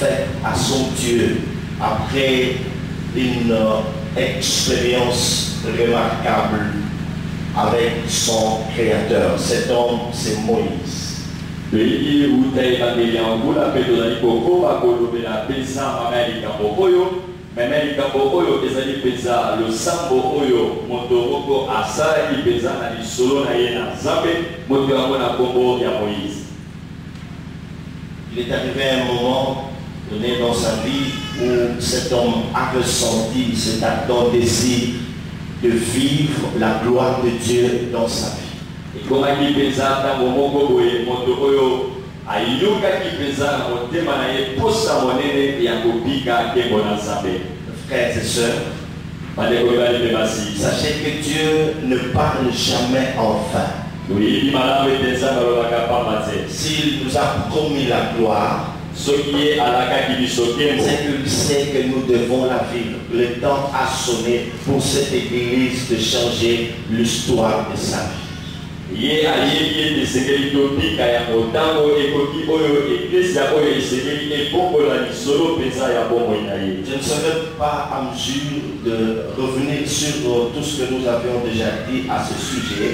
faite à son Dieu après une expérience remarquable avec son Créateur. Cet homme, c'est Moïse. Il est arrivé un moment donné dans sa vie où cet homme a ressenti cet ardent désir de vivre la gloire de Dieu dans sa vie. Frères et sœurs, sachez que Dieu ne parle jamais en vain. S'il nous a promis la gloire, c'est qu'il sait que nous devons la vivre. Le temps a sonné pour cette église de changer l'histoire de sa vie. Je ne serai pas en mesure de revenir sur tout ce que nous avions déjà dit à ce sujet.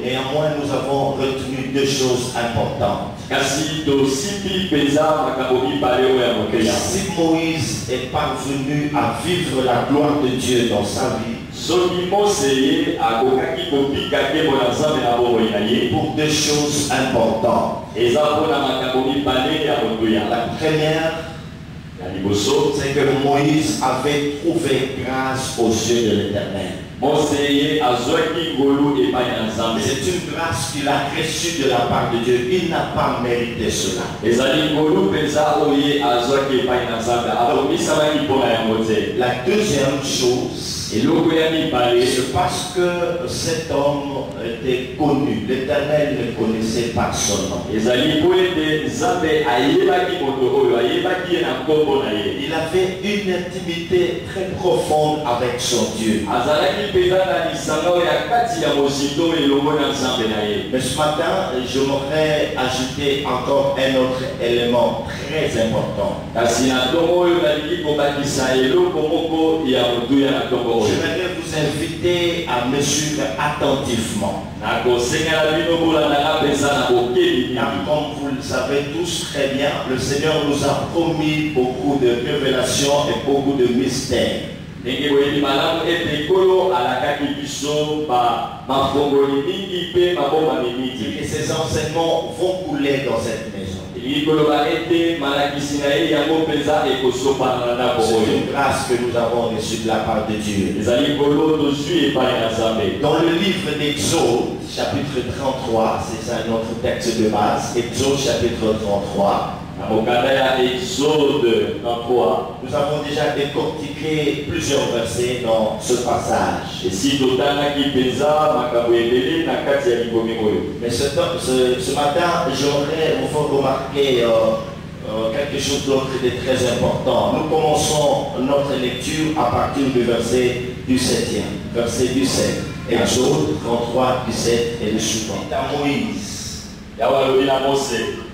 Néanmoins, nous avons retenu deux choses importantes. Si Moïse est parvenu à vivre la gloire de Dieu dans sa vie, pour deux choses importantes. La première, c'est que Moïse avait trouvé grâce aux yeux de l'Éternel. C'est une grâce qu'il a reçue de la part de Dieu. Il n'a pas mérité cela. La deuxième chose, c'est parce que cet homme était connu. L'Éternel ne connaissait pas son nom. Il avait une intimité très profonde avec son Dieu. Mais ce matin, je m'aurais ajouté encore un autre élément très important. J'aimerais vous inviter à me suivre attentivement. Car comme vous le savez tous très bien, le Seigneur nous a promis beaucoup de révélations et beaucoup de mystères. Et ces enseignements vont couler dans cette maison. C'est une grâce que nous avons reçue de la part de Dieu. Dans le livre d'Exode, chapitre 33, c'est ça notre texte de base, Exode chapitre 33. Nous avons déjà décortiqué plusieurs versets dans ce passage. Mais ce matin, j'aimerais vous faire remarquer quelque chose d'autre de très important. Nous commençons notre lecture à partir du verset du 7e. Verset du 7. Exode 33, 17 et le suivant. À Moïse.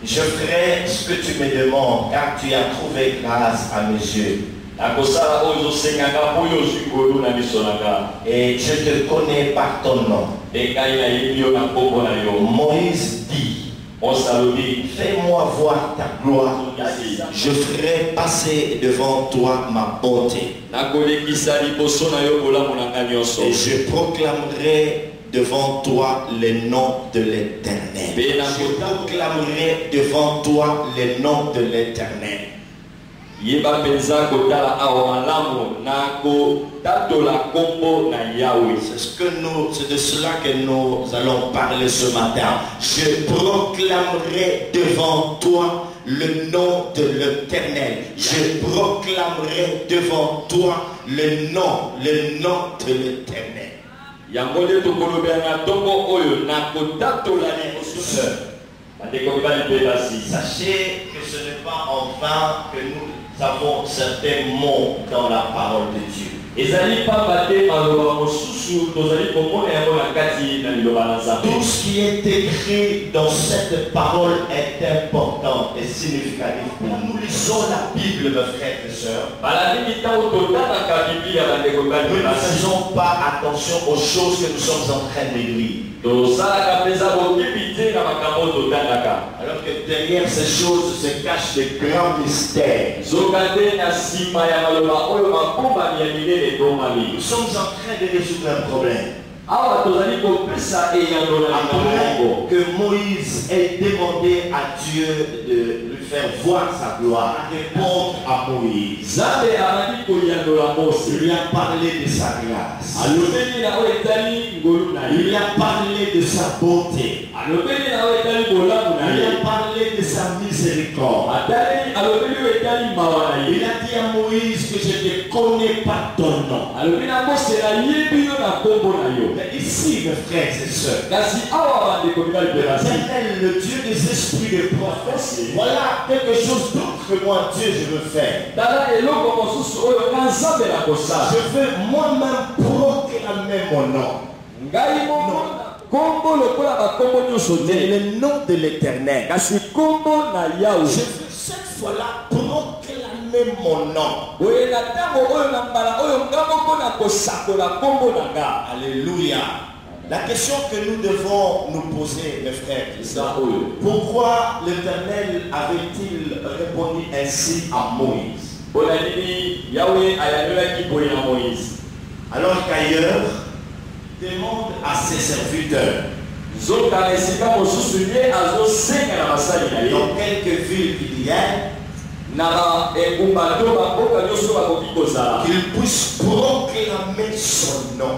Je ferai ce que tu me demandes, car tu as trouvé grâce à mes yeux. Et je te connais par ton nom. Moïse dit, fais-moi voir ta gloire. Je ferai passer devant toi ma bonté. Et je proclamerai devant toi le nom de l'Éternel. Je proclamerai devant toi le nom de l'Éternel. C'est de cela que nous allons parler ce matin. Je proclamerai devant toi le nom de l'Éternel. Je proclamerai devant toi le nom de l'Éternel. Sachez que ce n'est pas en vain que nous avons certains mots dans la parole de Dieu. Tout ce qui est écrit dans cette parole est important et significatif. Quand nous lisons la Bible, mes frères et sœurs, nous ne faisons pas attention aux choses que nous sommes en train de lire. Alors que derrière ces choses se cachent de grands mystères. Nous sommes en train de résoudre un problème. Après que Moïse ait demandé à Dieu de lui faire voir sa gloire, répondre à Moïse, il lui a parlé de sa grâce, il lui a parlé de sa bonté, il lui a parlé de sa miséricorde. Il a dit à Moïse que je ne connais pas ton nom. Mais ici, mes frères et sœurs, l'Éternel, le Dieu des esprits des prophètes, voilà quelque chose d'autre que moi, Dieu, je veux faire. Je veux moi-même proclamer mon nom. Le nom de l'Éternel. Je veux cette fois-là proclamer mon nom. Alléluia. La question que nous devons nous poser, mes frères, pourquoi l'Éternel avait-il répondu ainsi à Moïse? Alors qu'ailleurs, demande à ses serviteurs. Dans quelques villes qu'il y a, qu'il puisse proclamer son nom.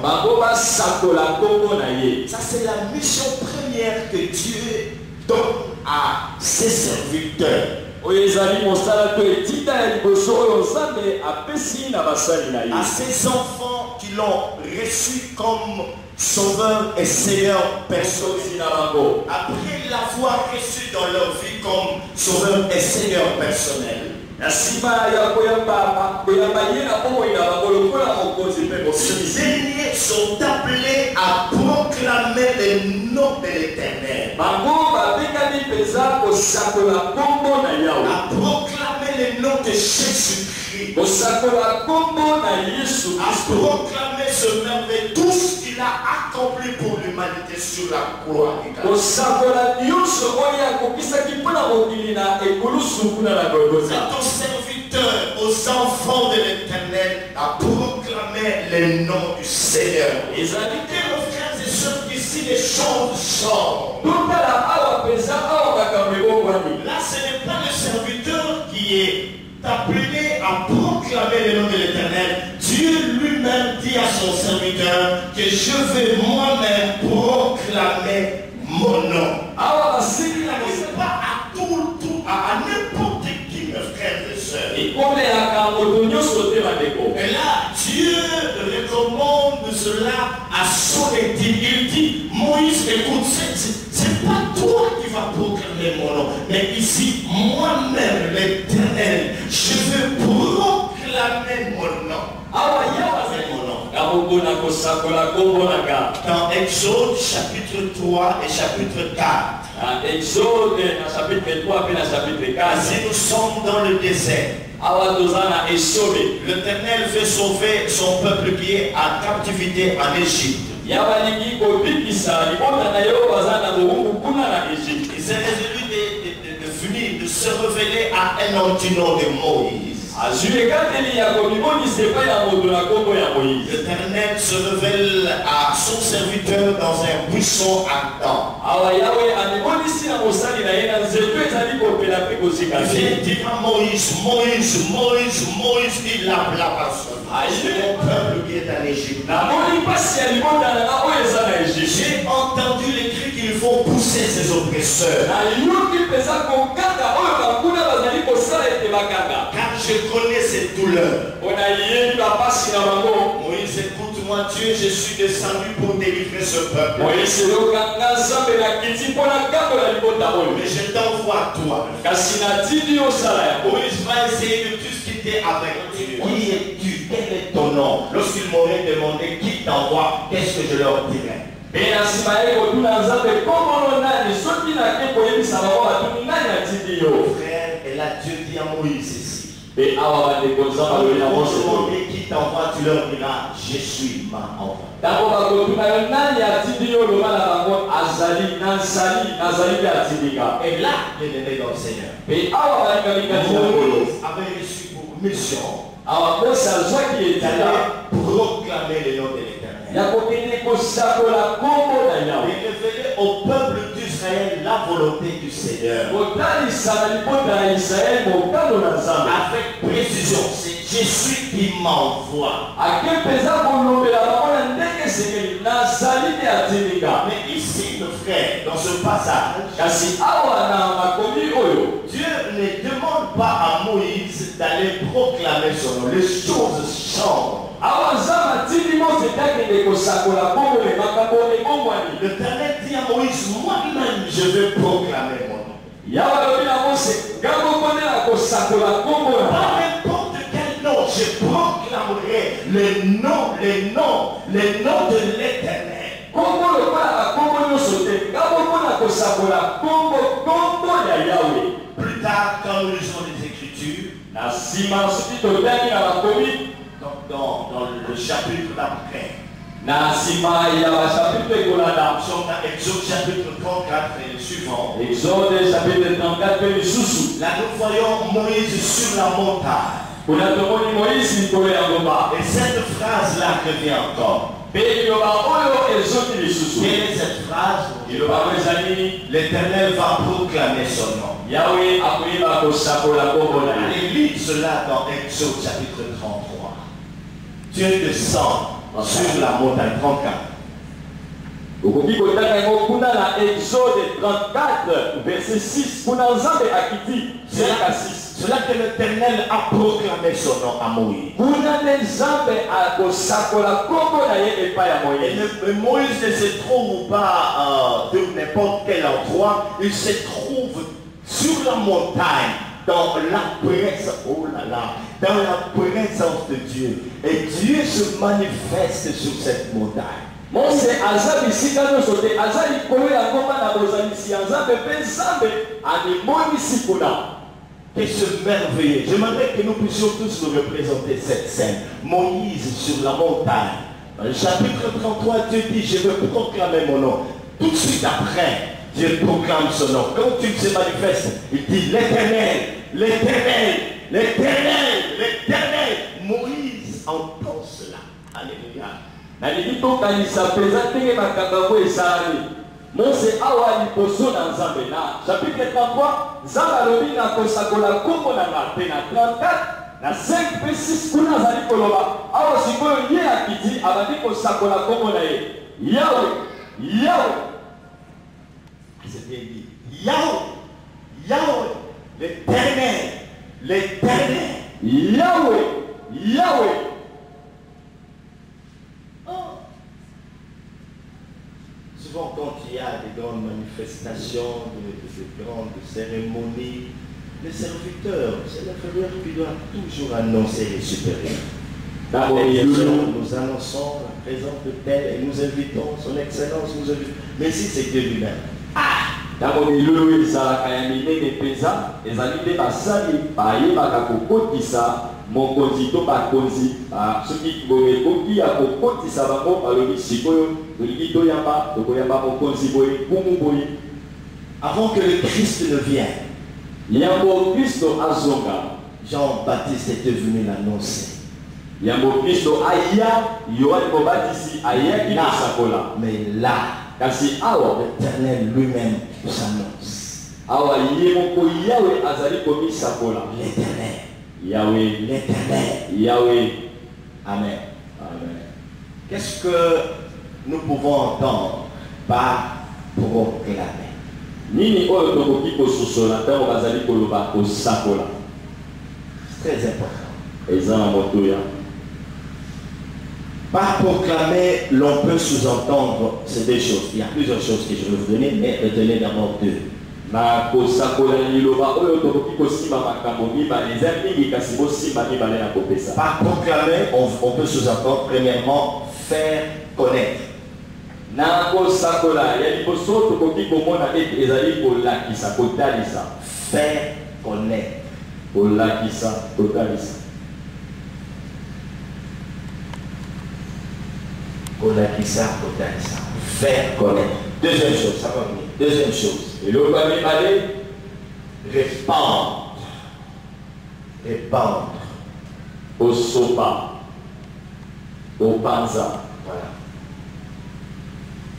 Ça, c'est la mission première que Dieu donne à ses serviteurs. À ses enfants qui l'ont reçu comme sauveur et seigneur personnel. Après l'avoir reçu dans leur vie comme sauveur et seigneur personnel. Ces derniers sont appelés à proclamer le nom de l'Éternel. À proclamer le nom de Jésus-Christ. À proclamer ce merveilleux, tout ce qu'il a accompli pour l'humanité sur la croix. C'est aux serviteurs, aux enfants de l'Éternel à proclamer le nom du Seigneur. Et mes frères et sœurs, ici les choses changent. Là, ce n'est pas le serviteur qui est appelé à proclamer le nom de l'Éternel. Dieu lui-même dit à son serviteur que je vais moi-même proclamer mon nom. Il n'arrive pas à n'importe qui, mes frères et sœurs. Et là, Dieu recommande cela à son équipe. Il dit, Moïse, écoute, c'est pas toi qui vas proclamer mon nom, mais ici, moi-même, l'Éternel, je veux proclamer mon nom. Dans Exode chapitre 3 et chapitre 4. Exode chapitre 3 et chapitre 4. Si nous sommes dans le désert, l'Éternel veut sauver son peuple qui est en captivité en Égypte. Il s'est résolu de venir, de se révéler à un homme du nom de Moïse. L'Éternel se révèle à son serviteur dans un buisson ardent. Il vient dire à Moïse, Moïse, Moïse, Moïse, il l'appela par son nom. Mon peuple qui est en Égypte. J'ai entendu les cris qu'il faut pousser ses oppresseurs. Car je connais cette douleur. Moïse, écoute-moi, Dieu, je suis descendu pour délivrer ce peuple. Mais je t'envoie toi. Moïse va essayer de discuter avec Dieu. Qui es-tu? quel est ton nom? Lorsqu'ils m'auraient demandé qui t'envoie, qu'est-ce que je leur dirais? Frère, et là Dieu dit à Moïse ici. Qui t'envoie, tu leur diras, je suis ma envoie. Et là, bien-aimé dans le Seigneur, Moïse avait reçu pour mission d'aller proclamer le nom de l'Éternel. Et révéler au peuple d'Israël la volonté du Seigneur. Avec précision, c'est Jésus qui m'envoie. Mais ici, le frère, dans ce passage, Dieu ne demande pas à Moïse d'aller proclamer son nom. Les choses changent. L'Éternel dit à Moïse, moi-même je vais proclamer mon nom. Pas n'importe quel nom, je proclamerai les noms de l'Éternel. Plus tard, quand nous lisons les Écritures, dans le chapitre d'après, nous sommes dans Exode chapitre 34 et le suivant. Là nous voyons Moïse sur la montagne. Et cette phrase-là revient encore. Quelle est cette phrase? L'Éternel va proclamer son nom. Allez, lis cela dans Exode chapitre 33. Dieu descend sur la montagne 34. Exode 34, verset 6. C'est là que l'Éternel a proclamé son nom à Moïse. Et Moïse ne se trouve pas de n'importe quel endroit. Il se trouve sur la montagne, dans la présence, oh là là, dans la présence de Dieu. Et Dieu se manifeste sur cette montagne. C'est merveilleux. J'aimerais que nous puissions tous nous représenter cette scène. Moïse sur la montagne. Dans le chapitre 33, Dieu dit, je veux proclamer mon nom. Tout de suite après, Dieu proclame son nom. Quand Dieu se manifeste, il dit l'Éternel, l'Éternel, l'Éternel, l'Éternel. Moïse entend cela. Alléluia. Mose awa liboso na Nzambe na chapitre 33 Nzambe alobi na kosakola kombo na ngate na 34 na 5 pe 6 kuna zali koloba awa sikoyo ye akiti abandi kosakola kombo na ye Yahweh Yahweh. C'est bien dit. Yahweh Yahweh l'Éternel l'Éternel Yahweh Yahweh. Souvent quand il y a des grandes manifestations, de grandes cérémonies, les serviteurs, c'est l'inférieur qui doit toujours annoncer les supérieurs. Nous annonçons la présence de tel et nous invitons son excellence, nous invitons. Mais si c'est Dieu lui-même. mokonzi to bakonzi soki boye koki ya kokotisa bango balobi sikoyo tolingi toyamba tokoyamba mokonzi boye kumu boye. Avant que le Christ ne vienne, yambo Kristo azonga, Jean-Baptiste était venu l'annoncer. Yambo Kristo aya Yohane Mobatisi aya kisakola. Mais là, kasi awa l'Éternel lui-même s'annonce. Awa yemoko Yahweh azali komisakola. L'Éternel. Yahweh, l'Éternel. Yahweh. Amen. Amen. Qu'est-ce que nous pouvons entendre par proclamer? Nini oyo tokoki kososola ntango bazali koloba kosakola. Très important. Eza na motoya. Par proclamer, l'on peut sous-entendre ces deux choses. Il y a plusieurs choses que je vais vous donner, mais retenez d'abord deux. Na kosakola liloba oyo tokoki kosimba makambo mibale eza mingi kasi bosimba mibale na kopesa. Par proclamer, on peut sous-entendre premièrement faire connaître. Na kosakola ya liboso tokoki komona ete ezali kolakisa kotalisa. Faire connaître. Kolakisa kotalisa. Kolakisa kotalisa. Faire connaître. Deuxième chose, ça va venir. Deuxième chose. Et l'autre va aller répandre. Répandre. Au sopa. Au panza. Voilà.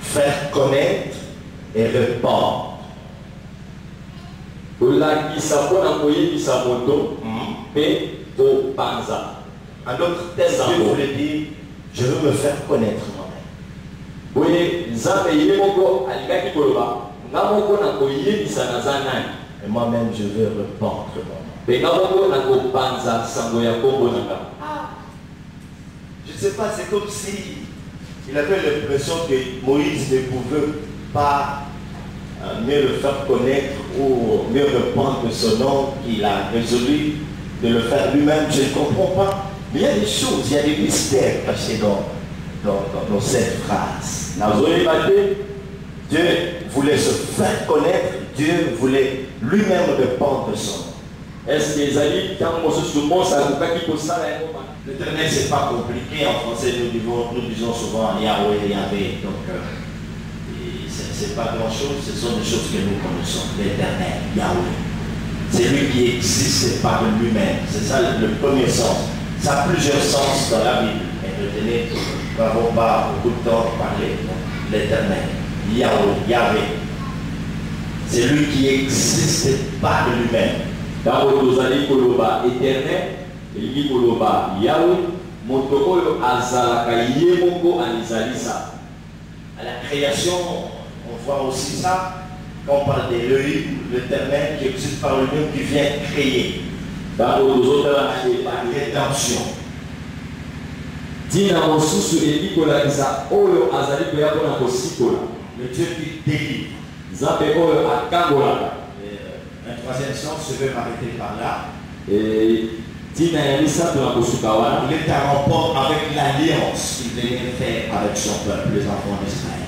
Faire connaître et répandre. Kolakisa pona koyebisa moto pe au panza. En d'autres termes, Dieu voulait dire, je veux me faire connaître moi-même. Oui, Nzambe yemoko alikaki koloba. Et moi-même, je veux répandre mon nom. Je ne sais pas, c'est comme si il avait l'impression que Moïse ne pouvait pas mieux le faire connaître ou mieux répandre son nom, qu'il a résolu de le faire lui-même. Je ne comprends pas. Mais il y a des choses, il y a des mystères cachés dans cette phrase. Dieu voulait se faire connaître, Dieu voulait lui-même répandre son nom. Est-ce que l'éternel, c'est pas compliqué. En français, nous disons souvent Yahweh, Yahvé. Donc, c'est pas grand-chose, ce sont des choses que nous connaissons. L'éternel, Yahweh. C'est lui qui existe par lui-même. C'est ça le premier sens. Ça a plusieurs sens dans la Bible. Et retenez, nous n'avons pas beaucoup de temps de parler. L'éternel. Yahweh, Yahvé. C'est lui qui existe par lui-même. Dans le koloba éternel, il koloba Yahweh, motoko azalaka yemoko anizalisa. À la création, on voit aussi ça. Quand on parle d'Élohim, l'éternel qui existe par lui-même, qui vient créer. Dans la rédemption. Dina mosusu elikola isa oyo azali koyakona kosikola. Le Dieu qui délivre. Nzambe oyo akangolaka. Un troisième sens, je vais m'arrêter par là. Dina ya misato na kosuka wana. Il est en rapport avec l'alliance qu'il venait faire avec son peuple, les enfants d'Israël.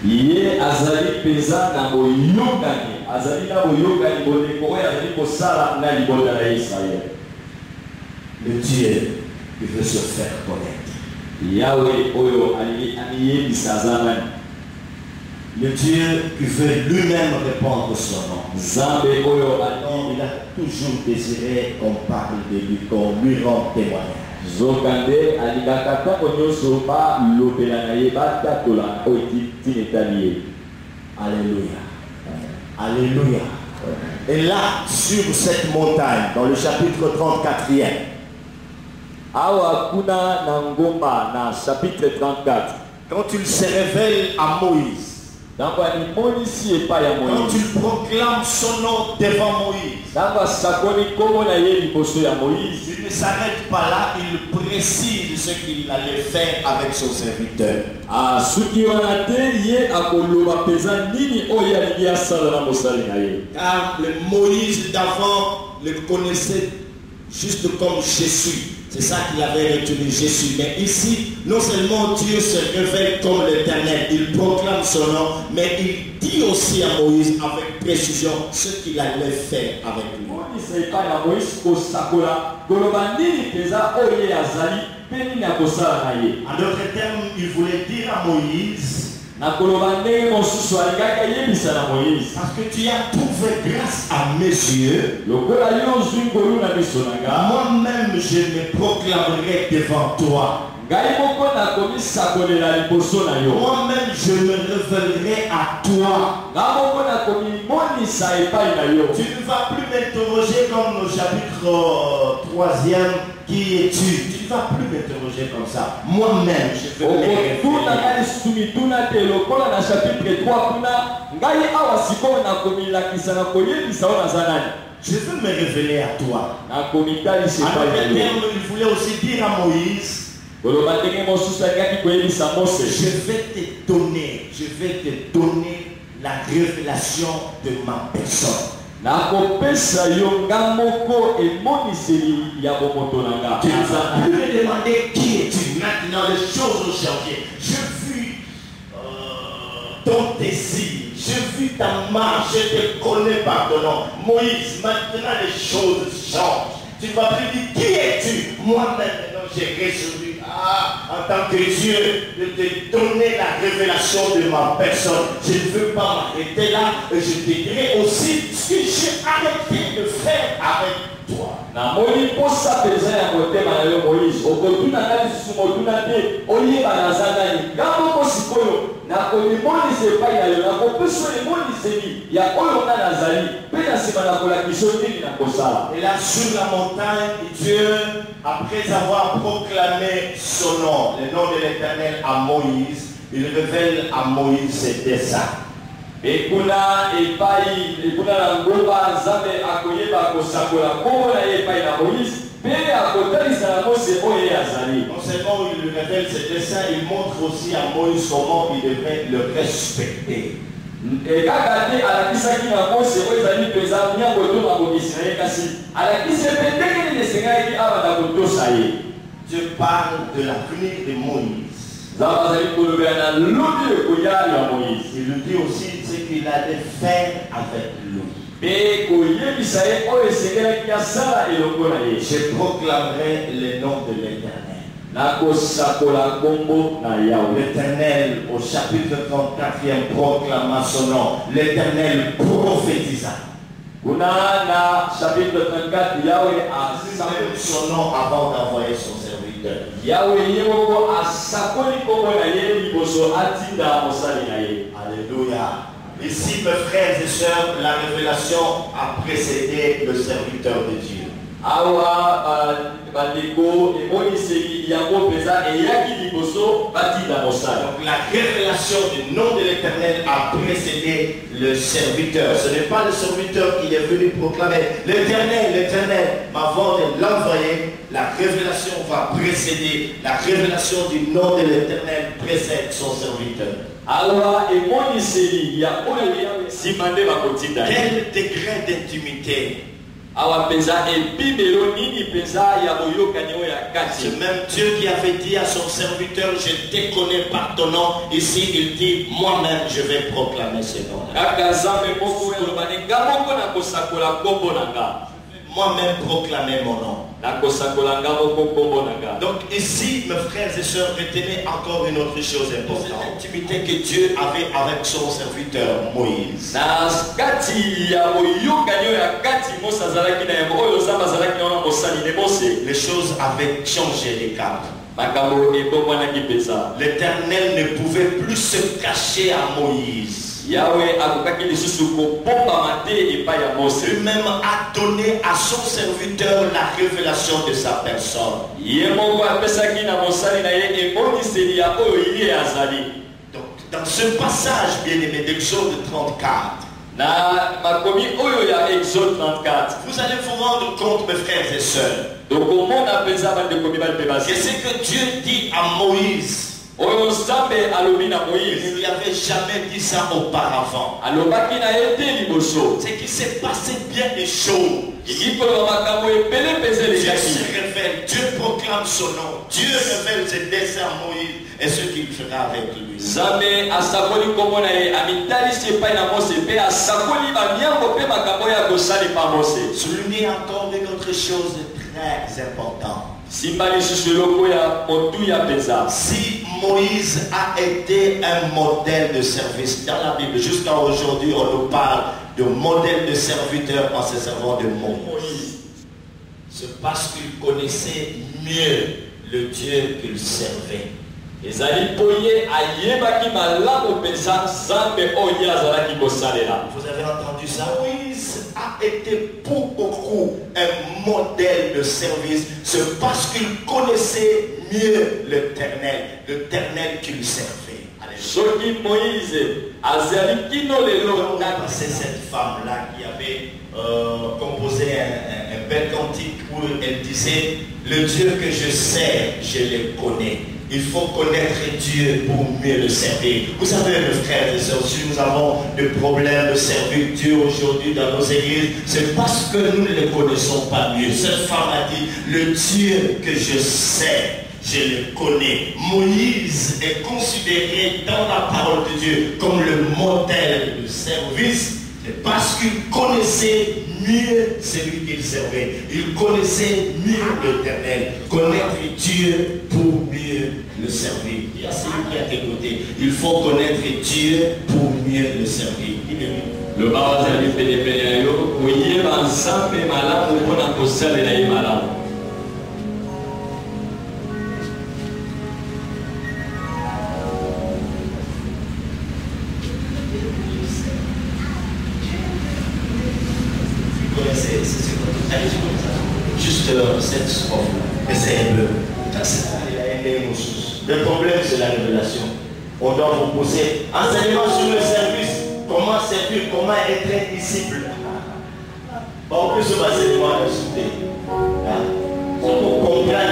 Ye azali peza na boyokani, azali na boyokani boleko oyo azali kosala na libota na Israël. Le Dieu qui veut se faire connaître. Yahweh oyo aliyebisa azalani. Le Dieu qui veut lui-même répandre son nom. Nzambe oyo il a toujours désiré qu'on parle de lui, qu'on lui rende témoignage. Zokande alikaka tango nyonso ba lobela na ye batatola oyo tinetali ye. Alléluia. Alléluia. Et là, sur cette montagne, dans le chapitre 34e, awa kuna na ngomba na chapitre 34, quand il se révèle à Moïse, quand il proclame son nom devant Moïse, il ne s'arrête pas là, il précise ce qu'il allait faire avec son serviteur. Car le Moïse d'avant le connaissait juste comme Jésus. C'est ça qu'il avait retenu, Jésus. Mais ici, non seulement Dieu se révèle comme l'Éternel, il proclame son nom, mais il dit aussi à Moïse avec précision ce qu'il allait faire avec lui. En d'autres termes, il voulait dire à Moïse, parce que tu as trouvé grâce à mes yeux, moi-même je me proclamerai devant toi. Moi-même je me révélerai à toi. Tu ne vas plus m'interroger comme au chapitre 3e, qui es-tu? Tu ne vas plus m'interroger comme ça. Moi-même je vais me révéler. Je veux me révéler à toi. En d'autres termes, il voulait aussi dire à Moïse, je vais te donner la révélation de ma personne. Tu vas me demander qui es-tu. Maintenant, les choses ont changé. Je vis ton désir. Je vis ta marche. Je te connais par ton nom. Moïse, maintenant les choses changent. Tu vas plus dire qui es-tu. Moi maintenant j'ai résolu en tant que Dieu de te donner la révélation de ma personne. Je ne veux pas m'arrêter là. Et je te dirai aussi ce que j'ai arrêté de faire avec toi. Et là sur la montagne, Dieu, après avoir proclamé son nom, le nom de l'Éternel à Moïse, il révèle à Moïse ses desseins. Et kuna epai la ngomba nzambe akoyeba kosakola kombo na ye epai na Moïse pe akotalisa na Mose oyo azali. Non seulement il révèle ses desseins, il montre aussi à Moïse comment il devrait le respecter. Et kaka te alakisaki na Mose oyo ezali mpenza miango to na bokisi na ye kasi alakisi pe ndenge nini esengaki abanda kotosa ye. Dieu parle de l'avenir de Moïse. Il lui dit aussi ce qu'il allait faire avec lui. Je proclamerai le nom de l'Éternel. L'Éternel, au chapitre 34e, proclama son nom. L'Éternel prophétisa. Chapitre 34, Yahweh a son nom avant d'envoyer son serviteur. Alléluia. Ici, mes frères et sœurs, la révélation a précédé le serviteur de Dieu. Donc la révélation du nom de l'Éternel a précédé le serviteur. Ce n'est pas le serviteur qui est venu proclamer l'Éternel, l'Éternel. Avant de l'envoyer, la révélation va précéder. La révélation du nom de l'Éternel précède son serviteur. Quel degré d'intimité? Ce même Dieu qui avait dit à son serviteur, je te connais par ton nom, ici il dit, moi-même je vais proclamer ce nom-là. Moi-même proclamer mon nom. Donc ici, mes frères et sœurs, retenez encore une autre chose importante. Cette intimité que Dieu avait avec son serviteur Moïse. Les choses avaient changé les cap. L'Éternel ne pouvait plus se cacher à Moïse. Lui-même a donné à son serviteur la révélation de sa personne. Donc, dans ce passage, bien aimé, d'Exode 34, vous allez vous rendre compte, mes frères et sœurs, que ce que Dieu dit à Moïse, il ne lui avait jamais dit ça auparavant. C'est qu'il s'est passé bien des choses. Dieu se révèle, Dieu proclame son nom, Dieu révèle ses desseins à Moïse et ce qu'il fera avec lui. Souligner encore une autre chose très importante. Si Moïse a été un modèle de service dans la Bible, jusqu'à aujourd'hui on nous parle de modèle de serviteur en se servant de Moïse. C'est parce qu'il connaissait mieux le Dieu qu'il servait. Vous avez entendu ça? Moïse a été pour beaucoup un modèle de service. C'est parce qu'il connaissait mieux l'Éternel qu'il servait. C'est cette femme-là qui avait composé un bel cantique où elle disait: le Dieu que je sers, je le connais. Il faut connaître Dieu pour mieux le servir. Vous savez, mes frères et sœurs, si nous avons des problèmes de servir Dieu aujourd'hui dans nos églises, c'est parce que nous ne le connaissons pas mieux. Cette femme a dit, le Dieu que je sais, je le connais. Moïse est considéré dans la parole de Dieu comme le modèle de service. C'est parce qu'il connaissait mieux celui qu'il servait. Il connaissait mieux l'Éternel. Connaître Dieu pour mieux le servir. Il y a celui qui est à tes côtés. Il faut connaître Dieu pour mieux le servir. Le baba de PDP, oui, ben ça fait malade, on a posé les malades. Juste cette forme, essayez un peu. Le problème, c'est la révélation. On doit vous poser enseignement sur le service. Comment servir, comment être un disciple. En plus, ce enseignement est ajouté. Il faut comprendre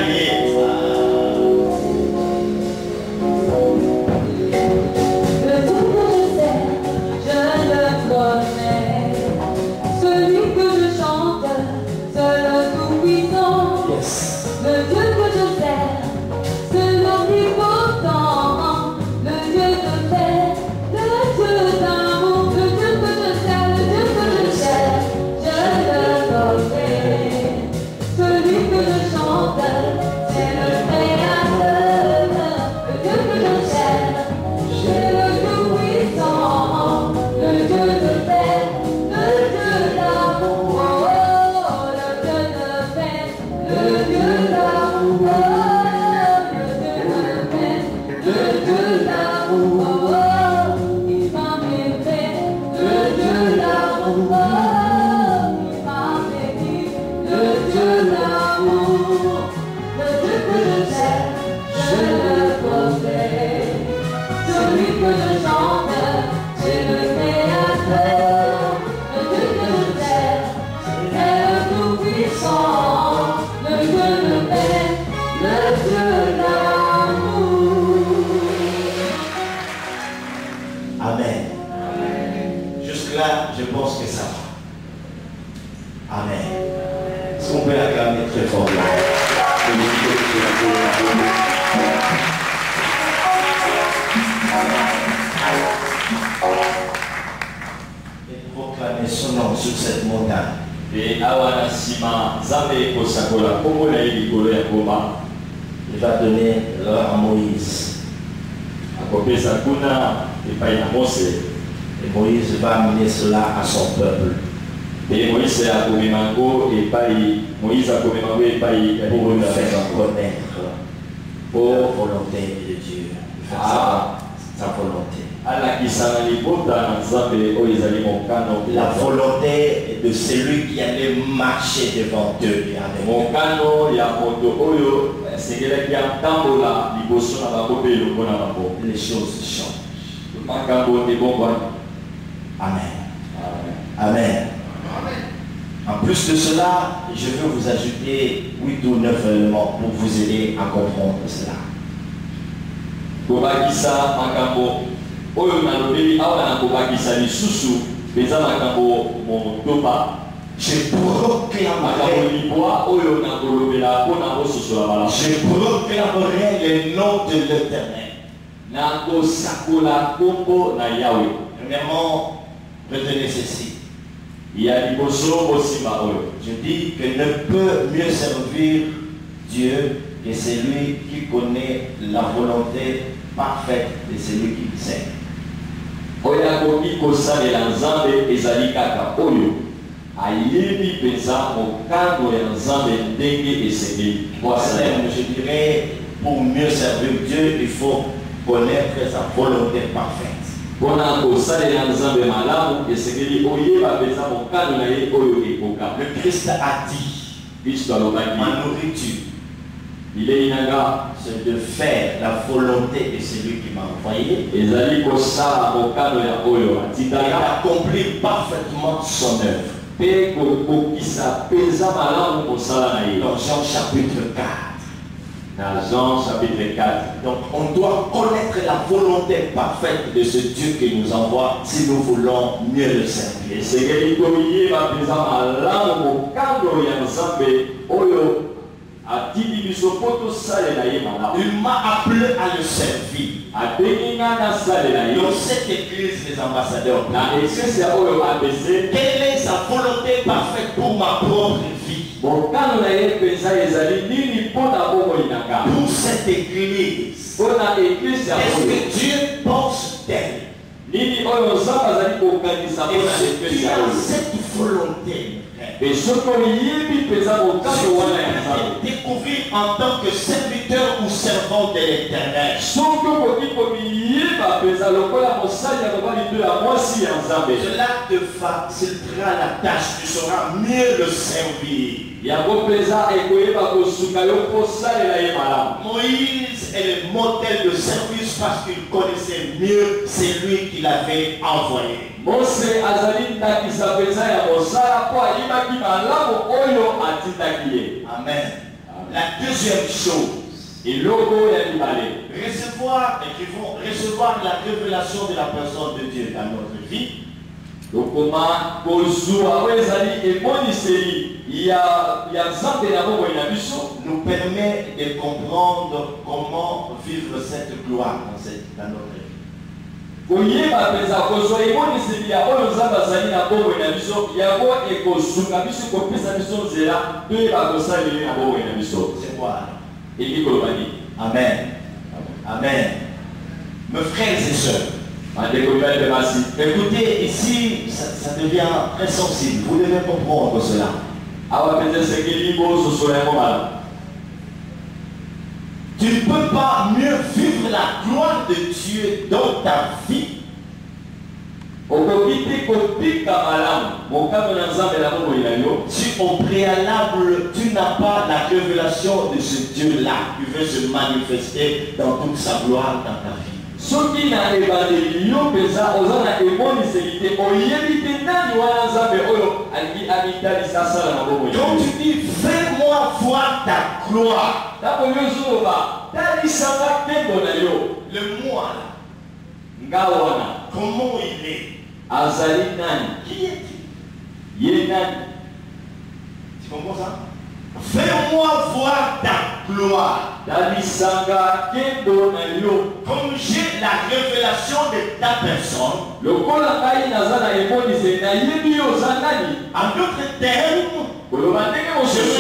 je pense que ça va. Amen. Est-ce qu'on peut l'acclamer très fort là? Et proclamer son nom sur cette montagne. Et awana sima zambe kosakola komola ilikolo ya goma. Il va donner l'heure à Moïse. Akopesa kuna epai na Mose. Et Moïse va amener cela à son peuple. Et Moïse a komemango et Moïse a komemango et pour lui faire connaître la volonté de Dieu. Sa volonté. La volonté de celui qui allait marcher devant eux. Les choses changent. Amen. Amen. En plus de cela, je veux vous ajouter 8 ou 9 éléments pour vous aider à comprendre cela. Je proclamerai le nom de l'Éternel. Premièrement, retenez ceci. Je dis que ne peut mieux servir Dieu que celui qui connaît la volonté parfaite de celui qui le sert. Je dirais, pour mieux servir Dieu, il faut connaître sa volonté parfaite. Le Christ a dit, ma nourriture, c'est de faire la volonté de celui qui m'a envoyé et d'accomplir parfaitement son œuvre. Dans Jean chapitre 4, Dans Jean chapitre 4. Donc on doit connaître la volonté parfaite de ce Dieu qui nous envoie si nous voulons mieux le servir. Il m'a appelé à le servir. Dans cette église des ambassadeurs, quelle est sa volonté parfaite pour ma propre vie? Pour cette église, qu'est-ce que Dieu pense d'elle? Et si tu as cette volonté, découvrir en tant que serviteur ou servant de l'Éternel, cela te facilitera la tâche, tu sauras mieux le servir. Moïse est le modèle de service parce qu'il connaissait mieux celui qui l'avait envoyé. Amen. La deuxième chose, recevoir la révélation de la personne de Dieu dans notre vie. Nous permet de comprendre comment vivre cette gloire dans notre vie. C'est quoi? Amen. Amen. Mes frères et sœurs, écoutez, ici, ça devient très sensible. Vous devez comprendre cela. Tu ne peux pas mieux vivre la gloire de Dieu dans ta vie si au préalable tu n'as pas la révélation de ce Dieu-là qui veut se manifester dans toute sa gloire dans ta vie. Quand tu dis fais-moi voir ta gloire, le moi là, comment il est? Qui est-il? Tu comprends ça? Fais-moi voir ta gloire. Comme j'ai la révélation de ta personne. En d'autres termes, je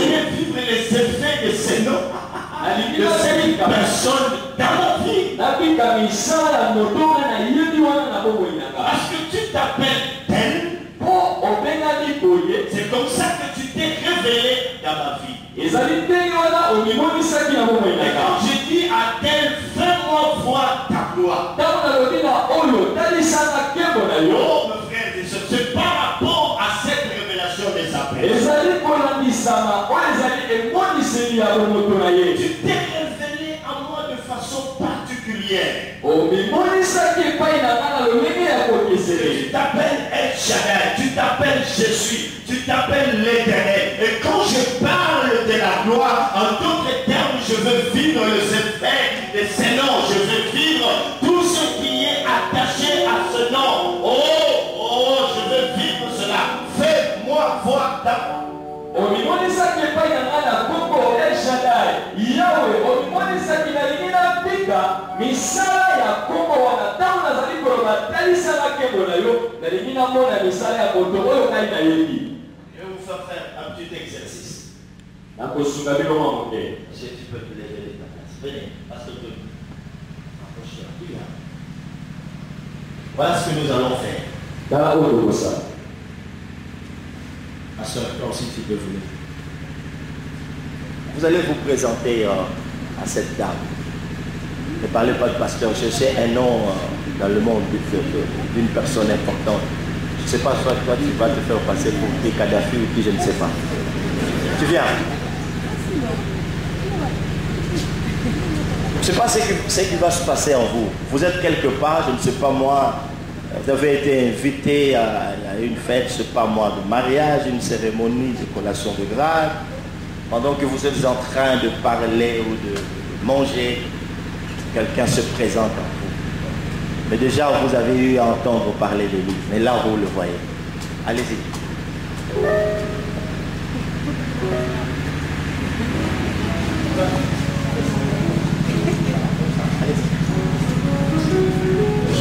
vais vivre les effets de ces noms, de cette personne dans ma vie. Parce que tu t'appelles tel. C'est comme ça que tu t'es révélé dans ma vie. Et quand je dis à tel, fais-moi voir ta gloire. Oh mes frères et sœurs, c'est par rapport à cette révélation des appels. Tu t'es révélé à moi de façon particulière. Tu t'appelles El Shaddai, tu t'appelles Jésus, tu t'appelles l'Éternel. Et quand je parle de la gloire, en d'autres termes, je veux vivre les effets de ce nom. Je veux vivre tout ce qui est attaché à ce nom. Oh, je veux vivre cela. Fais-moi voir ta Je vais vous faire un petit exercice. Si tu peux te lever ta place. Venez, parce que voilà ce que nous allons faire. Pasteur, toi aussi tu peux venir. Vous allez vous présenter à cette dame. Ne parlez pas de pasteur, cherchez un nom dans le monde d'une personne importante. Je ne sais pas, soit toi tu vas te faire passer pour des Kadhafi ou qui, je ne sais pas. Tu viens. Je ne sais pas ce qui va se passer en vous. Vous êtes quelque part, je ne sais pas moi, vous avez été invité à une fête, je ne sais pas moi, de mariage, une cérémonie de collation de grade, pendant que vous êtes en train de parler ou de mangez, quelqu'un se présente en vous. Mais déjà, vous avez eu à entendre parler de lui. Mais là, vous le voyez. Allez-y.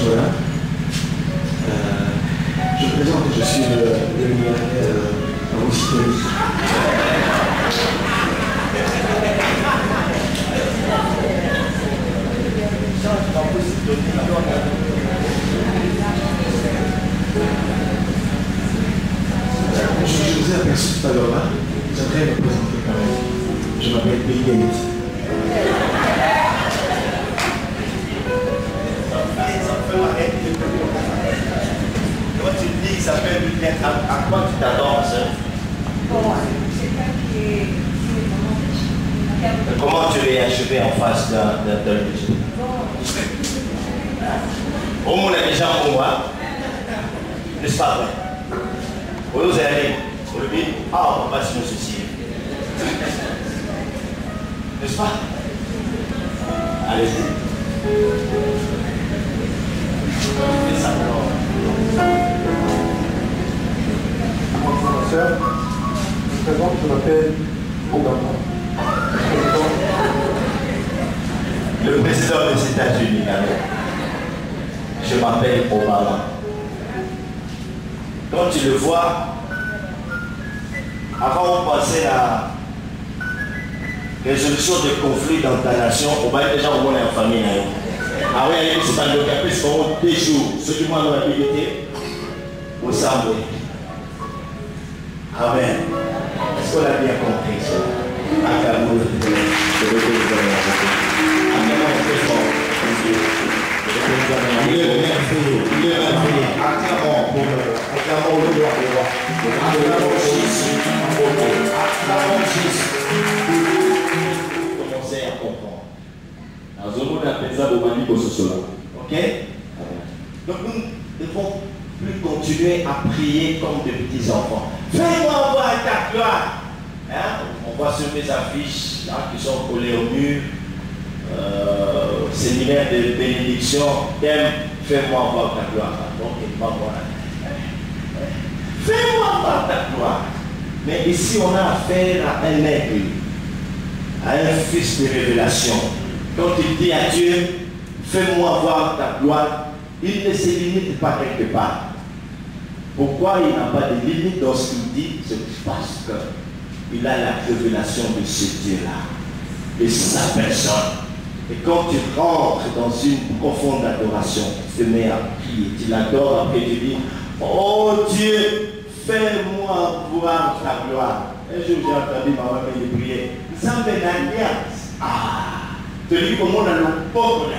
Voilà. Je me présente, je suis le milliardaire en Occitanie. Je vous ai aperçu tout à l'heure là, j'aimerais me présenter quand même. Je m'appelle Bill Gates. Quand tu dis qu'il s'appelle Bill Gates, à quoi tu t'attends, ma soeur? Comment tu l'as achevé en face d'un télévision? Au moins, on a déjà un mois. N'est-ce pas vrai? Vous allez, vous le dites, ah, on va pas se nous soucier. N'est-ce pas? Allez-y. C'est ça, Bonjour ma soeur, je me présente, je m'appelle Obama. Le président des États-Unis, je m'appelle Obama. Quand tu le vois, avant on pensait à résolution de conflits dans ta nation, on va déjà au moins en famille. Ah oui, c'est pas le cas, c'est pendant des jours, ceux qui ont l'habilité, au Samboué. Amen. Est-ce qu'on a bien compris ça? Acclamons le commencez à comprendre. Ok? Donc nous devons plus continuer à prier comme des petits enfants. Fais-moi voir ta gloire. Hein? On voit sur mes affiches là, qui sont collées au mur. Séminaire de bénédiction, thème, fais-moi voir ta gloire. Donc, il va voir. Fais-moi voir ta gloire. Mais ici, on a affaire à un aigle, à un fils de révélation. Quand il dit à Dieu, fais-moi voir ta gloire, il ne se limite pas quelque part. Pourquoi il n'a pas de limite dans ce qu'il dit? C'est parce qu'il a la révélation de ce Dieu-là, de sa personne. Et quand tu rentres dans une profonde adoration, tu te mets à prier, tu l'adores, après tu dis, oh Dieu, fais-moi voir ta gloire. Un jour j'ai entendu ma maman me prier, celui comment on a le pauvre.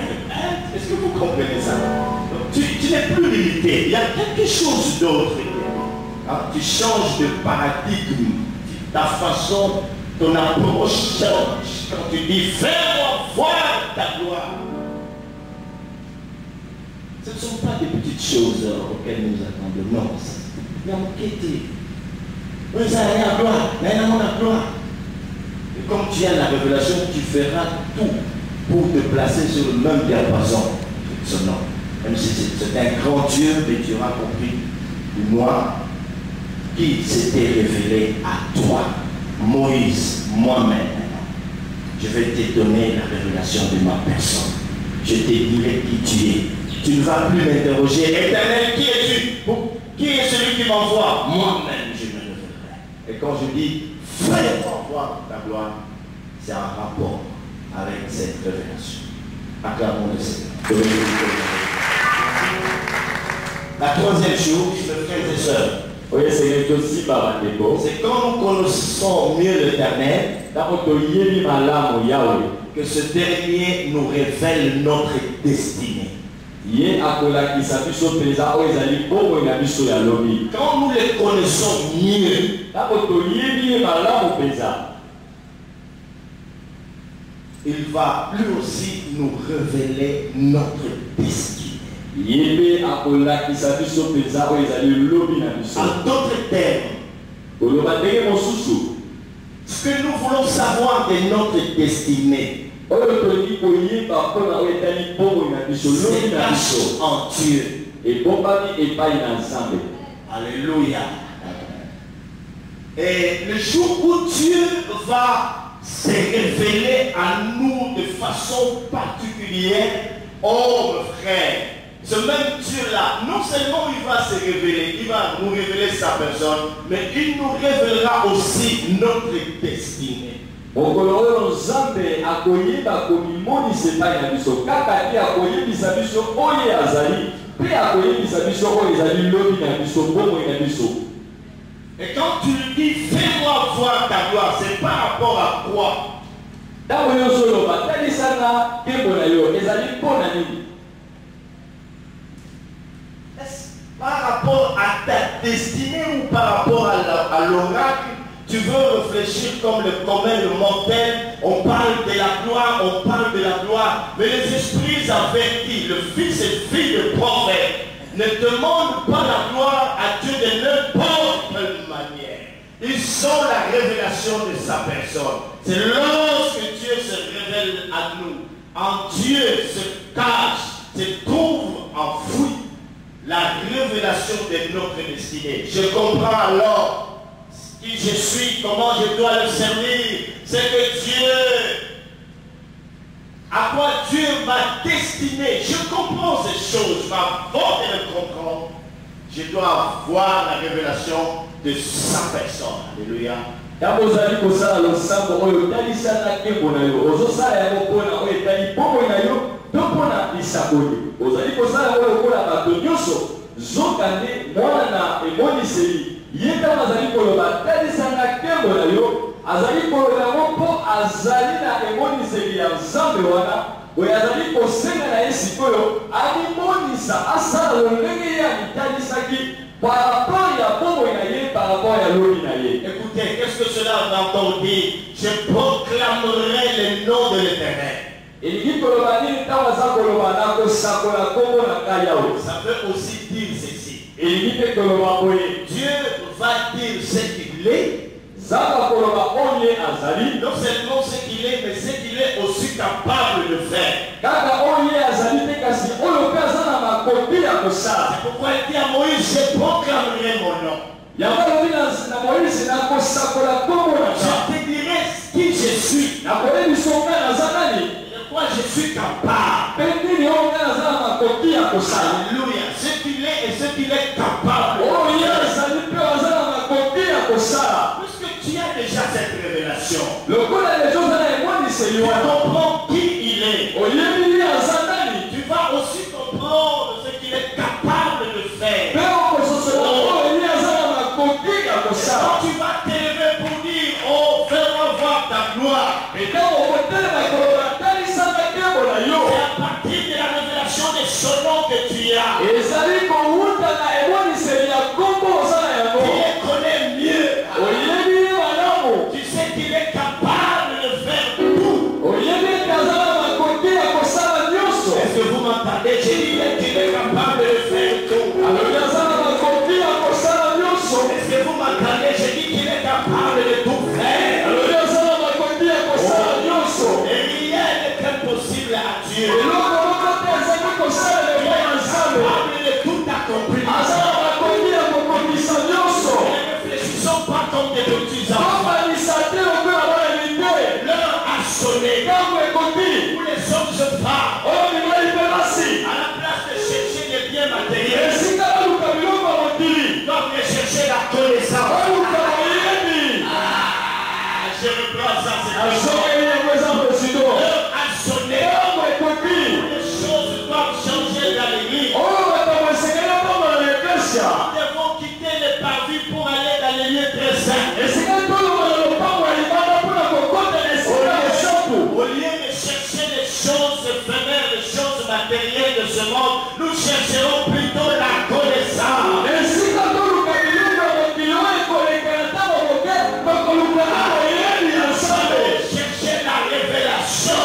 Est-ce que vous comprenez ça? Donc, tu n'es plus limité, il y a quelque chose d'autre. Tu changes de paradigme, ta façon, ton approche change. Quand tu dis, fais-moi voir ta gloire. Ce ne sont pas des petites choses auxquelles nous attendons. Non, il y a un quêté. Oui, ça a rien à gloire, mais il y a un gloire. Et comme tu as la révélation, tu feras tout pour te placer sur le même diapason de son nom. Même si c'est un grand Dieu, mais tu auras compris de moi qui s'était révélé à toi. Moïse, moi-même, je vais te donner la révélation de ma personne. Je te dirai qui tu es. Tu ne vas plus m'interroger. Éternel, qui es-tu? Qui est celui qui m'envoie? Moi-même, je me révélerai. Et quand je dis, fais-moi voir ta gloire, c'est un rapport avec cette révélation. Acclamons le Seigneur. La troisième chose, mes frères et sœurs, c'est quand nous connaissons mieux l'Éternel que ce dernier nous révèle notre destinée. Quand nous les connaissons mieux, il va lui aussi nous révéler notre destinée. En d'autres termes, ce que nous voulons savoir de notre destinée, Se cache en Dieu. Alléluia. Et le jour où Dieu va se révéler à nous de façon particulière, oh frère, ce même Dieu-là, non seulement il va se révéler, il va nous révéler sa personne, mais il nous révélera aussi notre destinée. Et quand tu lui dis, fais-moi voir ta gloire, c'est par rapport à quoi? Par rapport à ta destinée ou par rapport à l'oracle? Tu veux réfléchir comme le commun, le mortel, on parle de la gloire, mais les esprits avertis, le fils et fille de prophète, ne demandent pas la gloire à Dieu de n'importe quelle manière. Ils ont la révélation de sa personne. C'est lorsque Dieu se révèle à nous, en Dieu se cache, se trouve enfoui la révélation de notre destinée. Je comprends alors qui je suis, comment je dois le servir. C'est que Dieu, à quoi Dieu m'a destiné. Je comprends ces choses, ma faute de le comprendre. Je dois avoir la révélation de sa personne. Alléluia. Écoutez, qu'est-ce que cela entend dire? Je proclamerai le nom de l'Éternel. Ça veut aussi dire ceci. Dieu va dire ce qu'il est. Non seulement ce qu'il est, mais ce qu'il est aussi capable de faire. C'est pourquoi il dit à Moïse, je proclamerai mon nom. Je te dirai qui je suis. De quoi je suis capable. Alléluia. Ce qu'il est et ce qu'il est capable. Puisque tu as déjà cette révélation, tu comprends qui il est. Tu vas aussi comprendre ce qu'il est capable de faire. Quand tu vas t'élever pour dire, oh, fais-moi voir ta gloire. C'est à partir de la révélation des son nom que tu as. Tu les connais mieux. Tu sais qu'il est capable de faire tout. Est-ce que vous m'entendez? J'ai dit qu'il est capable de faire tout. Est-ce que vous m'entendez? J'ai dit qu'il est capable de tout faire. Et rien n'est impossible à Dieu. Il est capable de tout accomplir. Ne réfléchissons pas comme des petits enfants. L'heure a sonné. Où les hommes se parlent. À la place de chercher des biens matériels, donc de chercher la connaissance. Je reprends ça, c'est l'heure a sonné. Les choses doivent changer dans l'église. Nous devons quitter les parvis pour aller dans les lieux très saints. Au lieu de chercher les choses éphémères, les choses matérielles de ce monde, nous chercherons plutôt la connaissance. Chercher la révélation.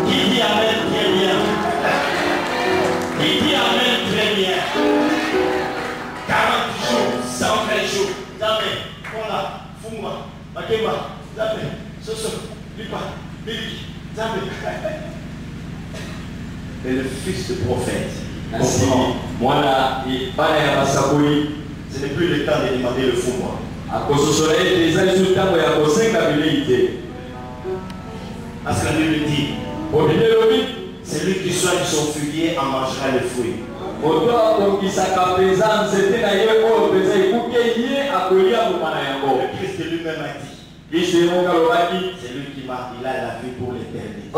Qui dit amen très bien? Qui dit amen très bien? 40 jours, 120 Et le fils de prophète comprend. Ce n'est plus le temps de demander le fou moi. Parce que la Bible dit, celui qui soigne son figuier en mangera le fruit. Le Christ lui-même a dit, c'est lui qui m'a, il a la vie pour l'éternité.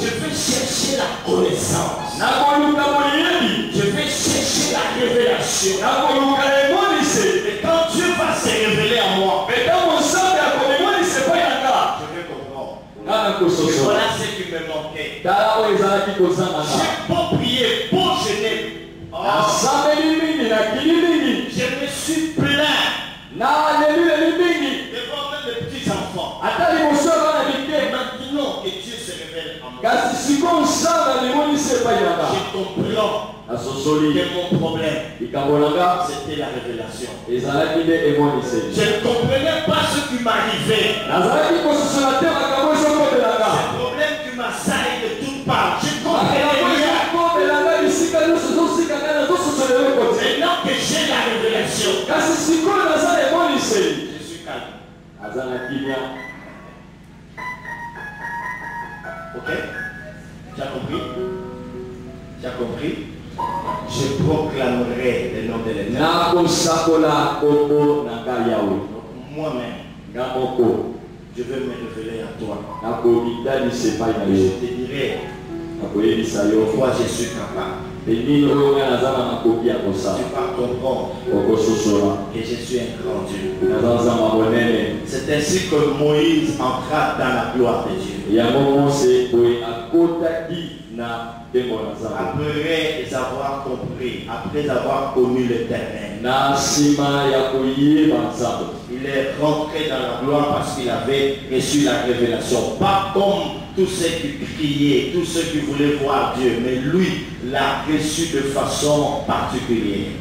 Je vais chercher la connaissance. Je vais chercher la révélation. Et quand Dieu va se révéler à moi, je vais comprendre. Et voilà ce qui me manquait. J'ai beau prier, beau jeûner. Je me suis plaint devant même les petits enfants. Maintenant que Dieu se révèle à moi, je comprends que mon problème, c'était la révélation. Je ne comprenais pas ce qui m'arrivait. Ce problème qui m'assaille de toutes parts. Je ne comprenais rien. Maintenant que j'ai la révélation, je suis calme. Ok? Tu as compris? Tu as compris? Je proclamerai le nom de l'Éternel. Moi-même, je veux me révéler à toi. Je te dirai pourquoi je suis capable. Tu vas comprendre que je suis un grand Dieu. C'est ainsi que Moïse entra dans la gloire de Dieu. Après avoir compris, après avoir connu l'Éternel, il est rentré dans la gloire parce qu'il avait reçu la révélation. Pas comme tous ceux qui criaient, tous ceux qui voulaient voir Dieu, mais lui l'a reçu de façon particulière.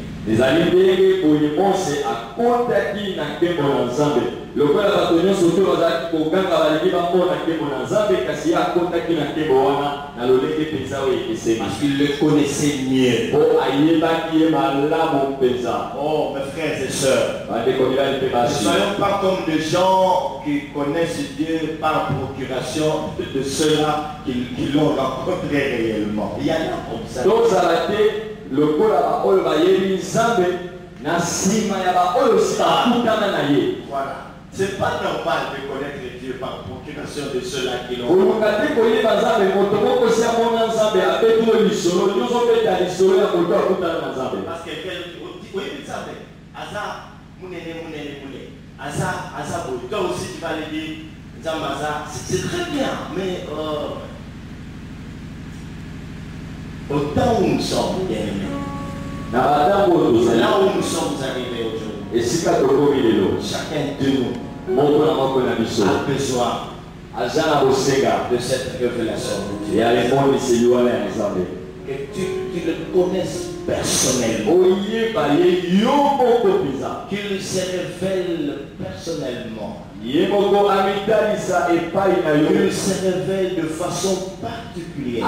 Parce qu'il le connaissait mieux. Oh mes frères et sœurs, ne soyons pas comme des gens qui connaissent Dieu par procuration de ceux-là qui l'ont rencontré réellement. Il y en a comme ça. Voilà. C'est pas normal de connaître Dieu par procuration de ceux-là qui l'ont rencontré. Parce que toi aussi tu vas le dire, c'est très bien, mais au temps où nous sommes bien-aimés, c'est là où nous sommes arrivés aujourd'hui. Chacun de nous a besoin de cette révélation de Dieu. Que tu le connaisses personnellement. Qu'il se révèle personnellement. Qu'il se révèle de façon particulière.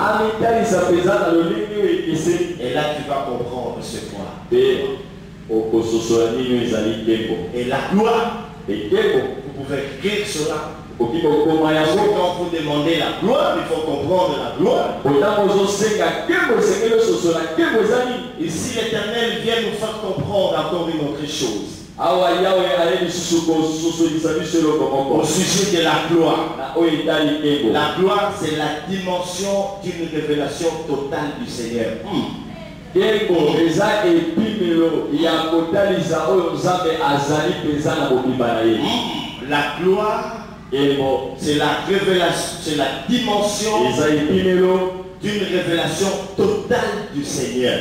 Et là tu vas comprendre ce quoi. Et la gloire, vous pouvez écrire cela. Quand vous demandez la gloire, il faut comprendre la gloire. Ici l'Éternel vient nous faire comprendre encore une autre chose. Au sujet de la gloire. La gloire, c'est la dimension d'une révélation totale du Seigneur. La gloire, c'est la révélation, c'est la dimension d'une révélation totale du Seigneur.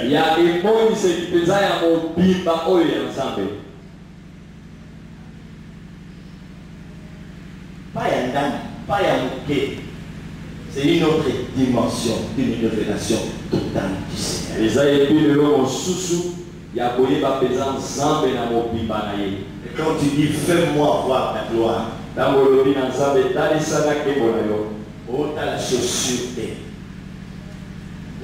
Pas un dame, pas un bouquet. C'est une autre dimension d'une révélation totale du Seigneur. ya koyeba peza nzambe na mobimba na ye. Et quand tu dis fais-moi voir ta gloire, ntango olobi na nzambe talisaka nkembo na yo, ota la chaussure te,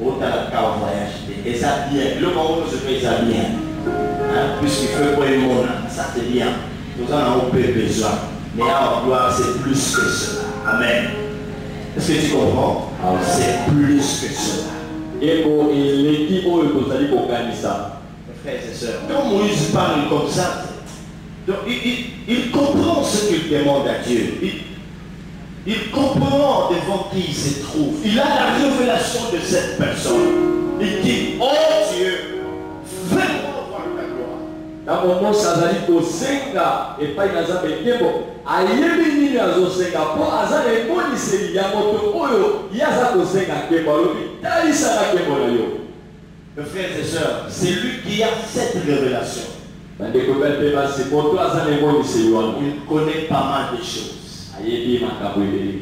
ota la car voyage te, et ça bien, le moment où je fais ça bien, hein, puisqu'il fait quoi le monde, ça c'est bien, nous en avons peu besoin, mais en gloire c'est plus que cela. Amen. Est-ce que tu comprends? C'est plus que cela. eko eleki oyo tozali kokanisa. Frères et sœurs, quand Moïse parle comme ça, donc il comprend ce qu'il demande à Dieu. Il comprend devant qui il se trouve. Il a la révélation de cette personne. Il dit, oh Dieu, fais-moi voir ta gloire. Ntango Mose azali kosenga epai na Nzambe nkembo, ayebi nini azosenga mpo aza na emoniseli ya moto oyo ye aza kosenga nkembo, alobi talisaka nkembo na yo. Mes frères et sœurs, c'est lui qui a cette révélation. Il connaît pas mal de choses.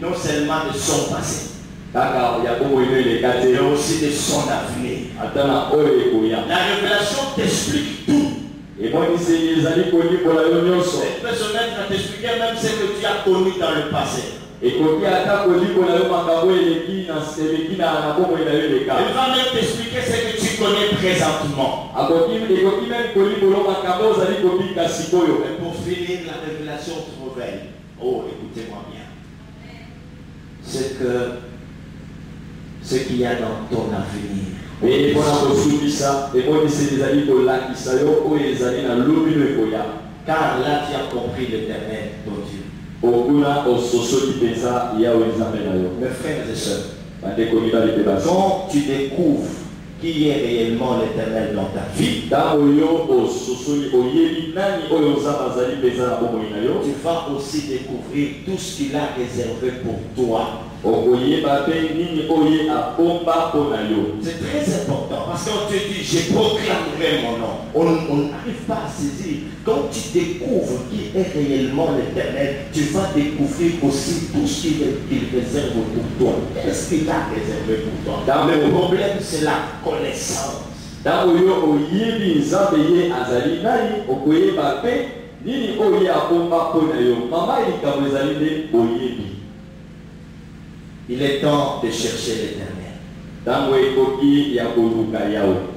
Non seulement de son passé, mais aussi de son avenir. La révélation t'explique tout. Cette personne va t'expliquer même ce que tu as connu dans le passé. Il va même t'expliquer ce que tu connais présentement. Et pour finir, la révélation te révèle. Oh, écoutez-moi bien. C'est que ce qu'il y a dans ton avenir. Car là, tu as compris l'Éternel, ton Dieu. Mes frères et sœurs, quand tu découvres qui est réellement l'Éternel dans ta vie, tu vas aussi découvrir tout ce qu'il a réservé pour toi. C'est très important parce qu'on te dit je proclamerai mon nom. On n'arrive pas à saisir. Quand tu découvres qui est réellement l'Éternel, tu vas découvrir aussi tout ce qu'il réserve pour toi. Qu'est-ce qu'il a réservé pour toi? Le problème c'est la connaissance. Il est temps de chercher l'Éternel.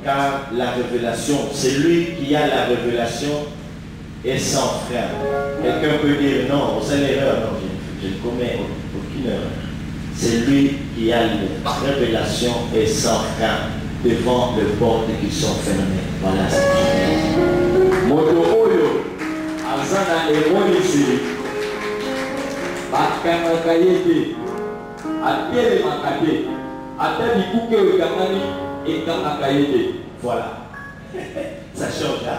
Car la révélation, c'est lui qui a la révélation et sans frein. Quelqu'un peut dire non, c'est l'erreur. Non, je ne commets aucune erreur. C'est lui qui a la révélation et sans frein devant les portes qui sont fermées. Voilà ce que je dis. Voilà. Ça change là.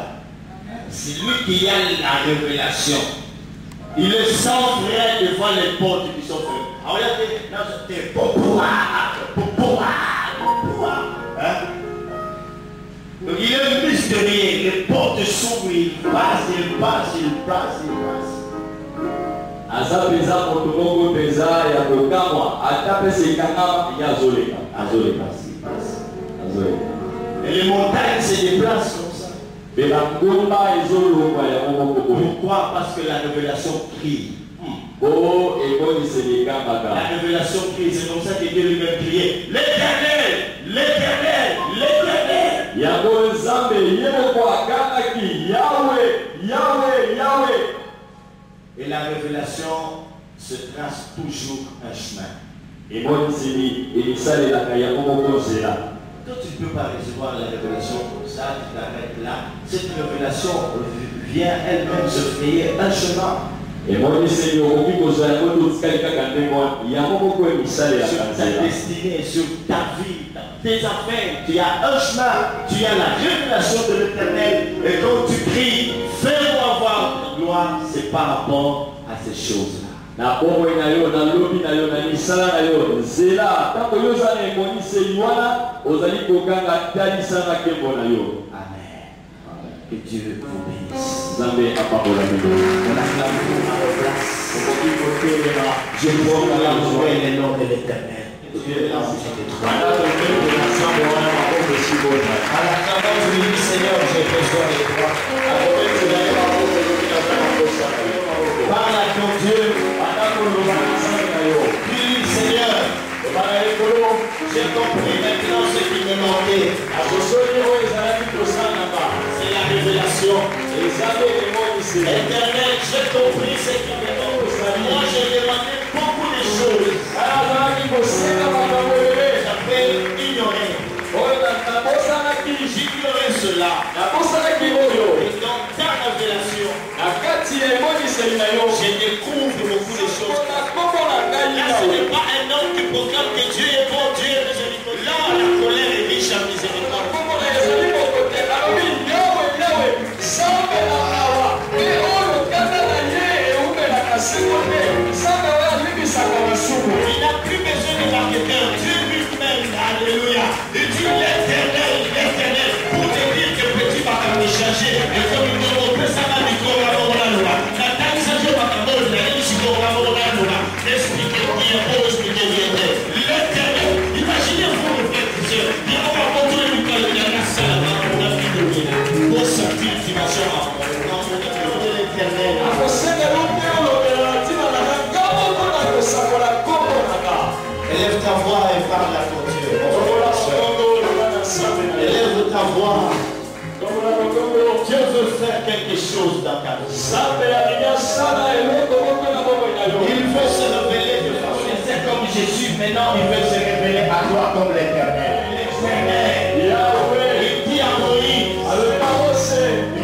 C'est lui qui a la révélation. Il est sans frein devant les portes qui sont fermées. Alors il a dit, non, c'était donc il est mystérieux. Les portes s'ouvrent, il passe. Azapeza motomoko peza ya kokamwa atapese kangama ya zoleka azoleka. Et les montagnes se déplacent comme ça. Pourquoi? Parce que la révélation crie. La révélation crie, c'est comme ça que Dieu lui-même criait l'Éternel, l'Éternel, l'Éternel. Yahweh. Et la révélation se trace toujours un chemin. Toi, tu ne peux pas recevoir la révélation comme ça, tu t'arrêtes là. Cette révélation vient elle-même se frayer un chemin. Sur ta destinée, sur ta vie, tes affaires, tu as un chemin, tu as la révélation de l'Éternel. Et quand tu cries, fais-moi voir ta gloire, c'est par rapport à ces choses-là. Amen. Que Dieu vous bénisse. On acclame à vos places. Je proclame le nom de l'Éternel. Dieu est là où tu te trouves. À la tendance, je dis Seigneur, j'ai besoin de toi. Parle à ton Dieu. Dis Seigneur, j'ai compris maintenant ce qui me manquait. C'est la révélation. Éternel, j'ai compris ce qui me manquait. Moi, j'ai demandé beaucoup de choses. J'avais ignoré. J'ignorais cela. Et dans ta révélation, je découvre beaucoup de choses. Là, ce n'est pas un homme qui proclame que Dieu est bon, Dieu est miséricordieux. Là, la colère est riche en miséricorde. Il n'a plus besoin de marketeur. Dieu lui-même, alléluia. Il dit l'éternel, l'éternel, pour te dire que petit va me changer. Et comme il dit, on peut savoir du corps à l'oral. La taille s'agit de la mort, la riche du corps à l'oral. Expliquez qui est beau, expliquez qui est vrai. L'éternel, imaginez-vous le frère et sœur. Il va pas contrôler le corps de la salle pour la vie de l'île. Pour sortir du nation à dans le nom de l'éternel. Élève ta voix et parle à ton Dieu. Élève ta voix. Dieu veut faire quelque chose dans ta vie. Il veut se révéler de façon c'est comme Jésus. Maintenant, il veut se révéler à toi comme l'éternel. Il dit à Moïse,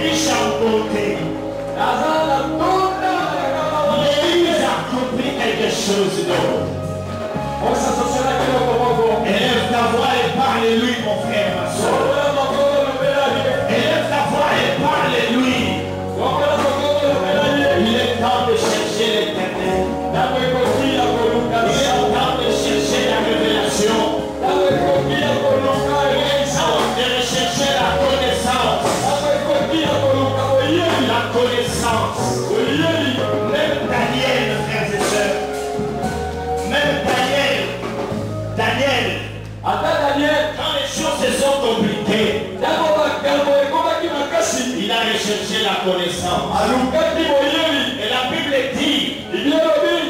riche en beauté. Moïse a compris quelque chose d'autre. Élève ta voix et parle-lui, mon frère, ma soeur. Élève ta voix et parle-lui. Il est temps de chercher l'éternel. Il est temps de chercher la révélation. Il est temps de rechercher la connaissance. La connaissance. Même Daniel, frères et sœurs. Même Daniel, quand les choses se sont compliquées, il a recherché la connaissance. Et la Bible dit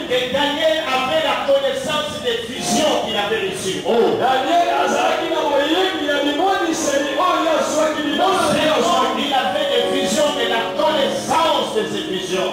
que Daniel avait la connaissance des visions qu'il avait reçues. Il avait des visions et la connaissance de ces visions.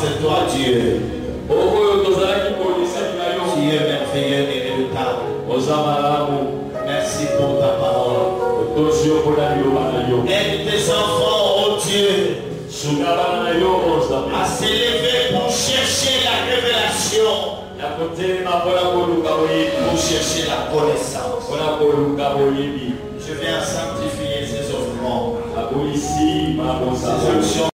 C'est toi Dieu. Tu es merveilleux et redoutable. Merci pour ta parole. Aide tes enfants, oh Dieu, à s'élever pour chercher la révélation, pour chercher la connaissance. Je viens sanctifier ces offrandes. Résolution